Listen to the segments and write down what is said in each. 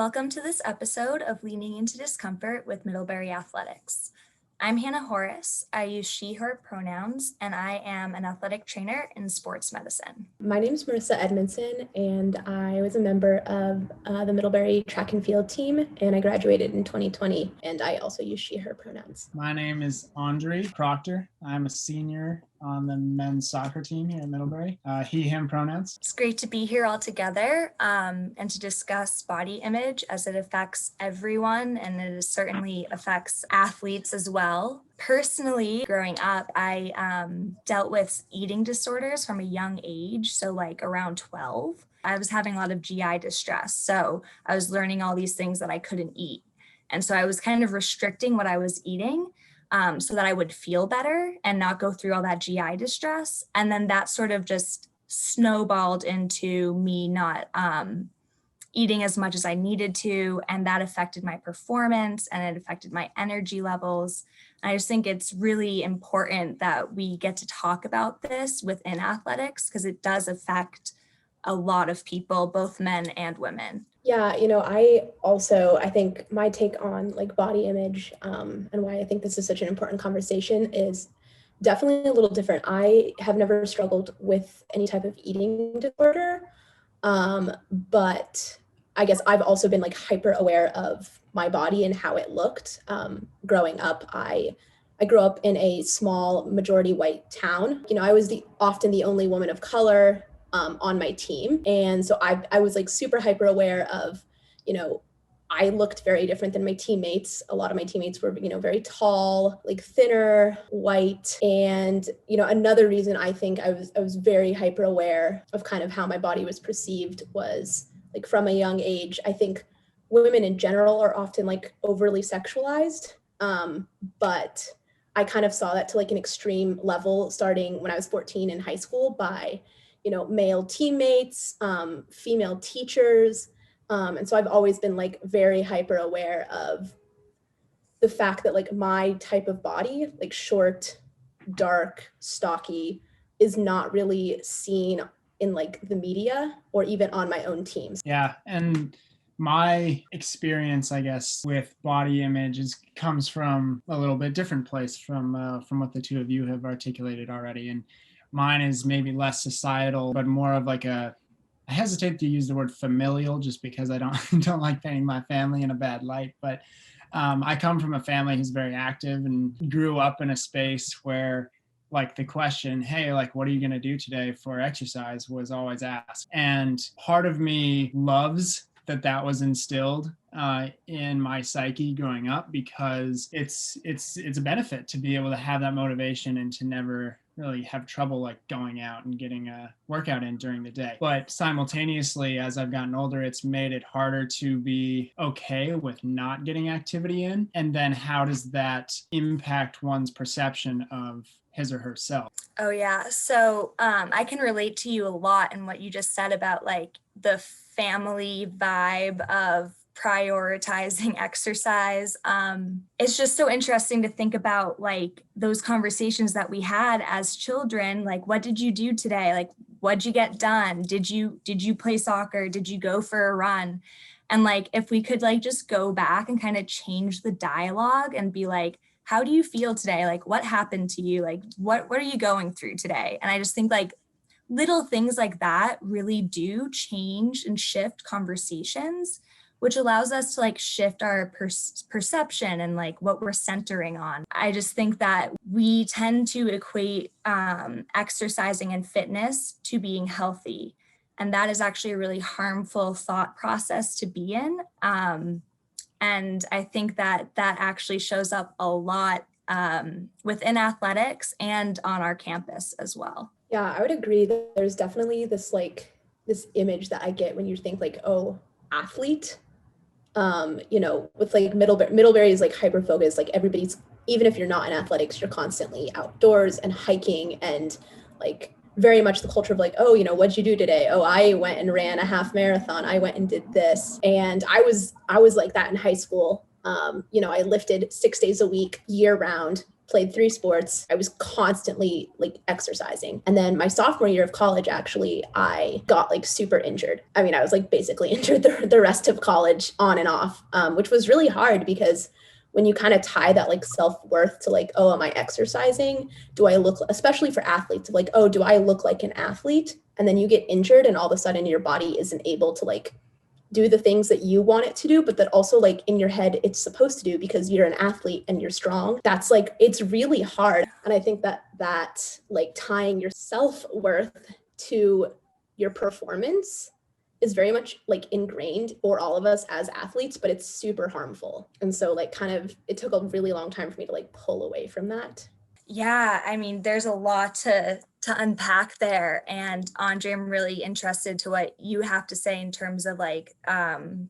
Welcome to this episode of Leaning into Discomfort with Middlebury Athletics. I'm Hannah Horace. I use she, her pronouns, and I am an athletic trainer in sports medicine. My name is Marissa Edmondson, and I was a member of the Middlebury track and field team, and I graduated in 2020, and I also use she, her pronouns. My name is Andre Proctor. I'm a senior on the men's soccer team here at Middlebury. He, him pronouns. It's great to be here all together and to discuss body image as it affects everyone, and it certainly affects athletes as well. Personally, growing up, I dealt with eating disorders from a young age, so like around 12. I was having a lot of GI distress, so I was learning all these things that I couldn't eat. And so I was kind of restricting what I was eating so that I would feel better and not go through all that GI distress. And then that sort of just snowballed into me not eating as much as I needed to, and that affected my performance and it affected my energy levels. I just think it's really important that we get to talk about this within athletics because it does affect a lot of people, both men and women. Yeah, I think my take on like body image and why I think this is such an important conversation is definitely a little different. I have never struggled with any type of eating disorder, but I guess I've also been like hyper aware of my body and how it looked. Growing up, I grew up in a small majority white town. I was often the only woman of color on my team. And so I was like super hyper aware of, I looked very different than my teammates. A lot of my teammates were, very tall, like thinner, white. And, another reason I think I was very hyper aware of kind of how my body was perceived was like from a young age. I think women in general are often like overly sexualized. But I kind of saw that to like an extreme level starting when I was 14 in high school by male teammates, female teachers. And so I've always been like very hyper aware of the fact that like my type of body, like short, dark, stocky, is not really seen in like the media or even on my own teams. Yeah. And my experience, I guess, with body image comes from a little bit different place from what the two of you have articulated already. And mine is maybe less societal, but more of like I hesitate to use the word familial just because I don't like painting my family in a bad light. But I come from a family who's very active and grew up in a space where like the question, hey, like, what are you going to do today for exercise was always asked. And part of me loves that was instilled in my psyche growing up because it's a benefit to be able to have that motivation and to never really have trouble like going out and getting a workout in during the day. But simultaneously, as I've gotten older, it's made it harder to be okay with not getting activity in. And then how does that impact one's perception of his or herself? Oh yeah. So I can relate to you a lot in what you just said about like the family vibe of prioritizing exercise. It's just so interesting to think about like those conversations that we had as children. Like, what did you do today? Like, what'd you get done? Did you play soccer? Did you go for a run? And like, if we could like just go back and kind of change the dialogue and be like, how do you feel today? Like, what happened to you? Like, what are you going through today? And I just think like little things like that really do change and shift conversations, which allows us to like shift our perception and like what we're centering on. I just think that we tend to equate exercising and fitness to being healthy. And that is actually a really harmful thought process to be in. And I think that actually shows up a lot within athletics and on our campus as well. Yeah, I would agree that there's definitely this image that I get when you think like, oh, athlete. With like Middlebury is like hyper focused, like everybody's, even if you're not in athletics, you're constantly outdoors and hiking and like very much the culture of like, oh, what'd you do today? Oh, I went and ran a half marathon. I went and did this. And I was like that in high school. I lifted 6 days a week, year round, played 3 sports. I was constantly like exercising. And then my sophomore year of college, actually, I got like super injured. I mean, I was like basically injured the rest of college on and off, which was really hard because when you kind of tie that like self-worth to like, oh, am I exercising? Do I look, especially for athletes, like, oh, do I look like an athlete? And then you get injured and all of a sudden your body isn't able to like do the things that you want it to do, but that also like in your head it's supposed to do because you're an athlete and you're strong. That's like, it's really hard. And I think that like tying your self-worth to your performance is very much like ingrained for all of us as athletes, but it's super harmful. And so like kind of, it took a really long time for me to like pull away from that. Yeah, I mean, there's a lot to unpack there. And Andre, I'm really interested to what you have to say in terms of like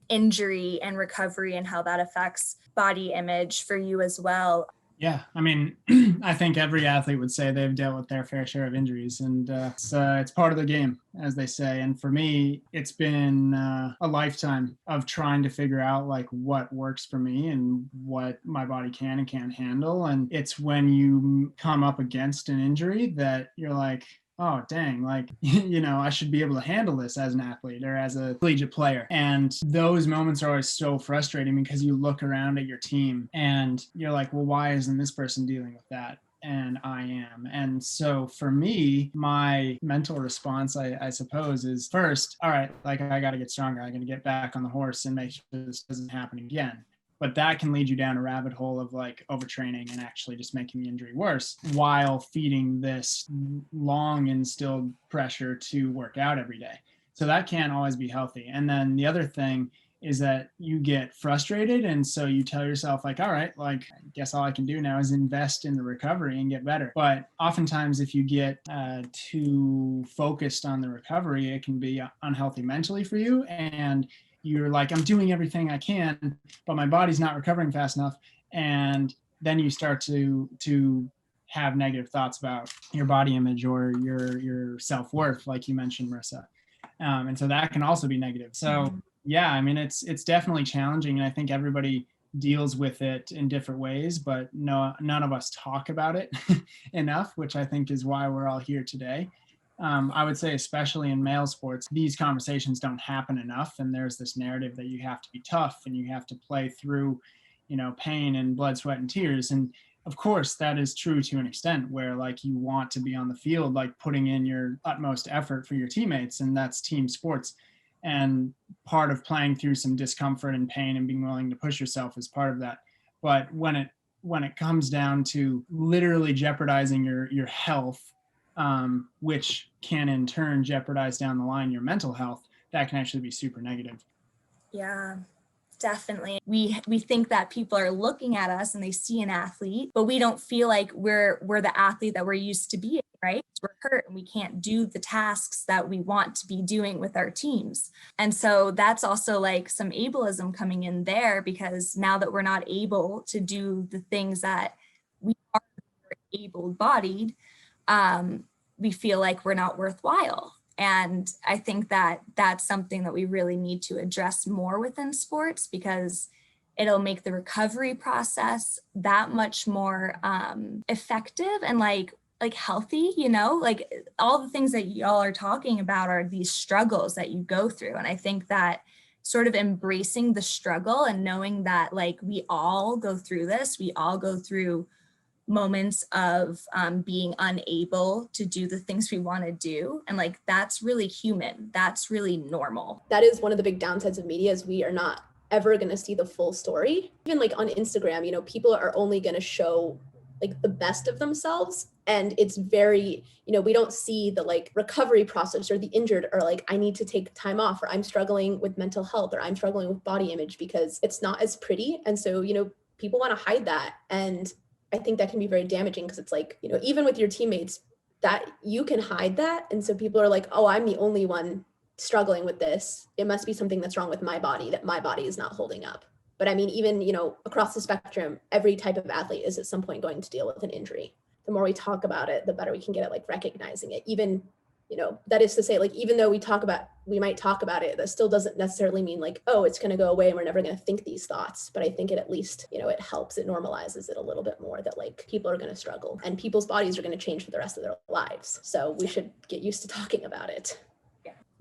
injury and recovery and how that affects body image for you as well. Yeah, I mean, I think every athlete would say they've dealt with their fair share of injuries, and it's part of the game, as they say. And for me, it's been a lifetime of trying to figure out like what works for me and what my body can and can't handle. And it's when you come up against an injury that you're like, oh, dang, like, I should be able to handle this as an athlete or as a collegiate player. And those moments are always so frustrating because you look around at your team and you're like, well, why isn't this person dealing with that? And I am. And so for me, my mental response, I suppose, is first, all right, like I got to get stronger. I got to get back on the horse and make sure this doesn't happen again. But that can lead you down a rabbit hole of like overtraining and actually just making the injury worse while feeding this long instilled pressure to work out every day. So that can't always be healthy. And then the other thing is that you get frustrated. And so you tell yourself like, all right, like I guess all I can do now is invest in the recovery and get better. But oftentimes if you get too focused on the recovery, it can be unhealthy mentally for you. And you're like, I'm doing everything I can, but my body's not recovering fast enough. And then you start to have negative thoughts about your body image or your self-worth, like you mentioned, Marissa. And so that can also be negative. So yeah, I mean, it's definitely challenging. And I think everybody deals with it in different ways, but none of us talk about it enough, which I think is why we're all here today. I would say, especially in male sports, these conversations don't happen enough. And there's this narrative that you have to be tough and you have to play through, pain and blood, sweat, and tears. And of course, that is true to an extent where like you want to be on the field, like putting in your utmost effort for your teammates. And that's team sports. And part of playing through some discomfort and pain and being willing to push yourself is part of that. But when it comes down to literally jeopardizing your health, which can in turn jeopardize down the line your mental health, that can actually be super negative. Yeah, definitely. We think that people are looking at us and they see an athlete, but we don't feel like we're the athlete that we're used to being, right? We're hurt and we can't do the tasks that we want to be doing with our teams. And so that's also like some ableism coming in there, because now that we're not able to do the things that we are able-bodied, we feel like we're not worthwhile. And I think that that's something that we really need to address more within sports, because it'll make the recovery process that much more effective and like healthy, like all the things that y'all are talking about are these struggles that you go through. And I think that sort of embracing the struggle and knowing that like we all go through this, we all go through moments of being unable to do the things we want to do. And like, that's really human. That's really normal. That is one of the big downsides of media, is we are not ever going to see the full story. Even like on Instagram, people are only going to show like the best of themselves. And it's very, we don't see the like recovery process or the injured or like, I need to take time off, or I'm struggling with mental health, or I'm struggling with body image, because it's not as pretty. And so, people want to hide that. And I think that can be very damaging, because it's like, even with your teammates, that you can hide that. And so people are like, oh, I'm the only one struggling with this. It must be something that's wrong with my body, that my body is not holding up. But I mean, even, across the spectrum, every type of athlete is at some point going to deal with an injury. The more we talk about it, the better we can get at like recognizing it. Even That is to say, like, even though we might talk about it, that still doesn't necessarily mean like, oh, it's going to go away and we're never going to think these thoughts. But I think it at least, it helps, it normalizes it a little bit more, that like people are going to struggle and people's bodies are going to change for the rest of their lives. So we should get used to talking about it.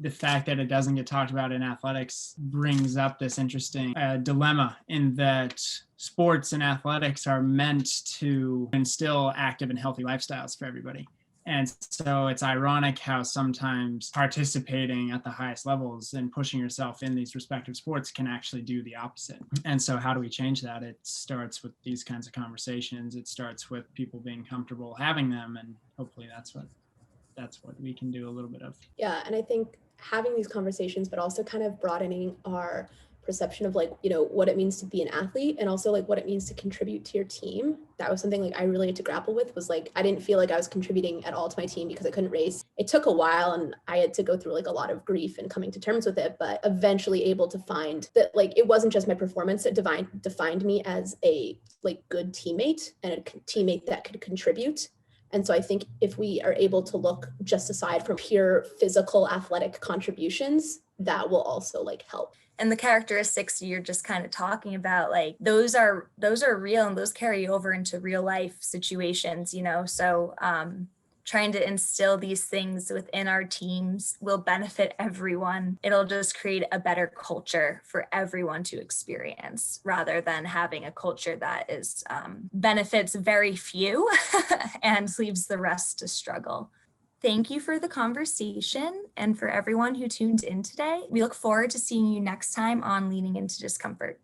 The fact that it doesn't get talked about in athletics brings up this interesting dilemma, in that sports and athletics are meant to instill active and healthy lifestyles for everybody. And so it's ironic how sometimes participating at the highest levels and pushing yourself in these respective sports can actually do the opposite. And so how do we change that? It starts with these kinds of conversations. It starts with people being comfortable having them. And hopefully that's what we can do a little bit of. Yeah. And I think having these conversations, but also kind of broadening our perception of like, what it means to be an athlete, and also like what it means to contribute to your team. That was something like I really had to grapple with, was like, I didn't feel like I was contributing at all to my team because I couldn't race. It took a while and I had to go through like a lot of grief and coming to terms with it, but eventually able to find that like, it wasn't just my performance that defined me as a like good teammate and a teammate that could contribute. And so I think if we are able to look just aside from pure physical athletic contributions, that will also like help. And the characteristics you're just kind of talking about, like those are real, and those carry over into real life situations, so trying to instill these things within our teams will benefit everyone. It'll just create a better culture for everyone to experience, rather than having a culture that is benefits very few and leaves the rest to struggle. Thank you for the conversation, and for everyone who tuned in today. We look forward to seeing you next time on Leaning into Discomfort.